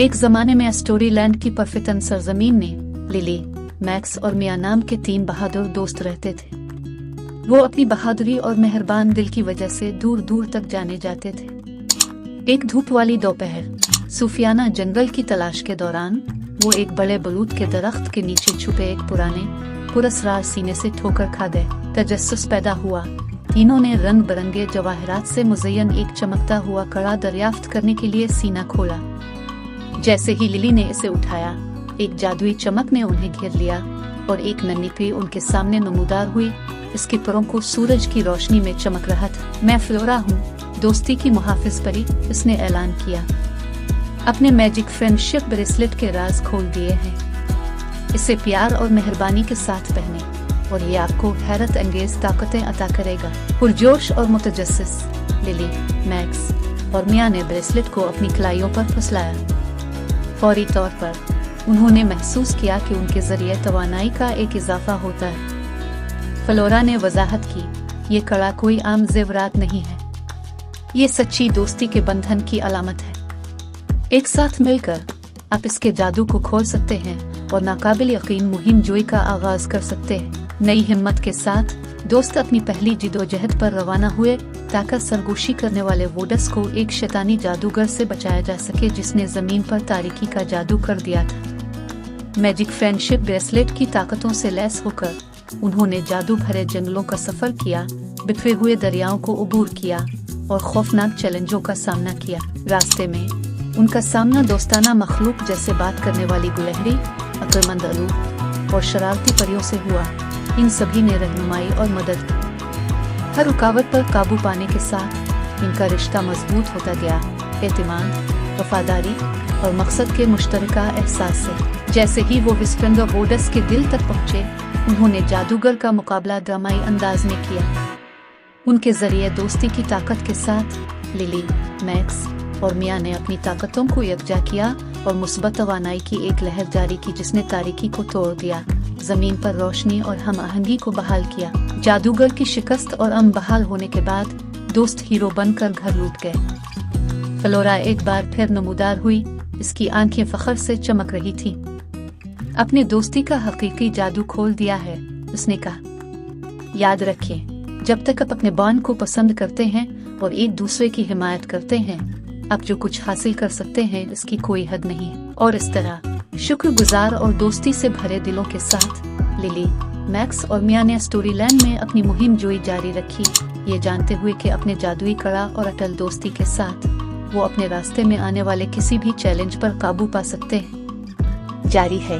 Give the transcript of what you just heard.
एक जमाने में स्टोरी लैंड की परफेक्टन सरजमीन में लिली, मैक्स और मिया नाम के 3 बहादुर दोस्त रहते थे। वो अपनी बहादुरी और मेहरबान दिल की वजह से दूर दूर तक जाने जाते थे। एक धूप वाली दोपहर सूफियाना जंगल की तलाश के दौरान वो एक बड़े बलूत के दरख्त के नीचे छुपे एक पुरस्रार सीने से ठोकर खा गए। तजस्सुस पैदा हुआ। तीनों ने रंग बिरंगे जवाहरात से मुज़य्यन एक चमकता हुआ कड़ा दरियाफ्त करने के लिए सीना खोला। जैसे ही लिली ने इसे उठाया, एक जादुई चमक ने उन्हें घेर लिया और एक नन्ही परी उनके सामने नमूदार हुई। इसके परों को सूरज की रोशनी में चमक रहा था। मैं फ्लोरा हूँ, दोस्ती की मुहाफिज परी, इसने ऐलान किया। अपने मैजिक फ्रेंडशिप ब्रेसलेट के राज खोल दिए हैं। इसे प्यार और मेहरबानी के साथ पहने और ये आपको हैरत अंगेज ताकतें अता करेगा। पुरजोश और मुतजस्सिस लिली, मैक्स और मिया ने ब्रेसलेट को अपनी कलाइयों पर फुसलाया। फौरी तौर पर उन्होंने महसूस किया कि उनके जरिए तवानाई का एक इजाफा होता है। फ्लोरा ने वजाहत की, ये कड़ा कोई आम जेवरात नहीं है, ये सच्ची दोस्ती के बंधन की अलामत है। एक साथ मिलकर आप इसके जादू को खोल सकते हैं और नाकाबिल यकीन मुहिम जोई का आगाज कर सकते हैं। नई हिम्मत के साथ दोस्त अपनी पहली जिदोजहद पर रवाना हुए ताकि सरगोशी करने वाले वोडस को एक शैतानी जादूगर से बचाया जा सके जिसने जमीन पर तारीकी का जादू कर दिया था। मैजिक फ्रेंडशिप ब्रेसलेट की ताकतों से लैस होकर उन्होंने जादू भरे जंगलों का सफर किया, बिखरे हुए दरियाओं को उबूर किया और खौफनाक चैलेंजों का सामना किया। रास्ते में उनका सामना दोस्ताना मखलूक जैसे बात करने वाली गुलहरी, अक्लमंद आलू और शरारती परियों से हुआ। इन सभी ने रहनुमाई और मदद की। हर रुकावट पर काबू पाने के साथ इनका रिश्ता मजबूत होता गया, एतमाद, वफादारी और मकसद के मुश्तरका एहसास से। जैसे ही वो विस्टर्न वोडस के दिल तक पहुँचे, उन्होंने जादूगर का मुकाबला ड्रामाई अंदाज में किया। उनके जरिए दोस्ती की ताकत के साथ लिली, मैक्स और मिया ने अपनी ताकतों को यकजा किया और मुस्बत तवानाई की एक लहर जारी की जिसने तारीकी को तोड़ दिया, जमीन पर रोशनी और हम आहंगी को बहाल किया। जादूगर की शिकस्त और बहाल होने के बाद दोस्त हीरो बनकर घर लौट गए। फ्लोरा एक बार फिर नमूदार हुई, इसकी आंखें फख्र से चमक रही थी। अपने दोस्ती का हकीकी जादू खोल दिया है, उसने कहा। याद रखें, जब तक आप अपने बॉन्ड को पसंद करते हैं और एक दूसरे की हिमायत करते हैं, आप जो कुछ हासिल कर सकते हैं इसकी कोई हद नहीं है। और इस तरह शुक्रगुजार और दोस्ती से भरे दिलों के साथ लिली, मैक्स और मिया ने स्टोरी लैंड में अपनी मुहिम जोई जारी रखी, ये जानते हुए कि अपने जादुई कड़ा और अटल दोस्ती के साथ वो अपने रास्ते में आने वाले किसी भी चैलेंज पर काबू पा सकते हैं। जारी है।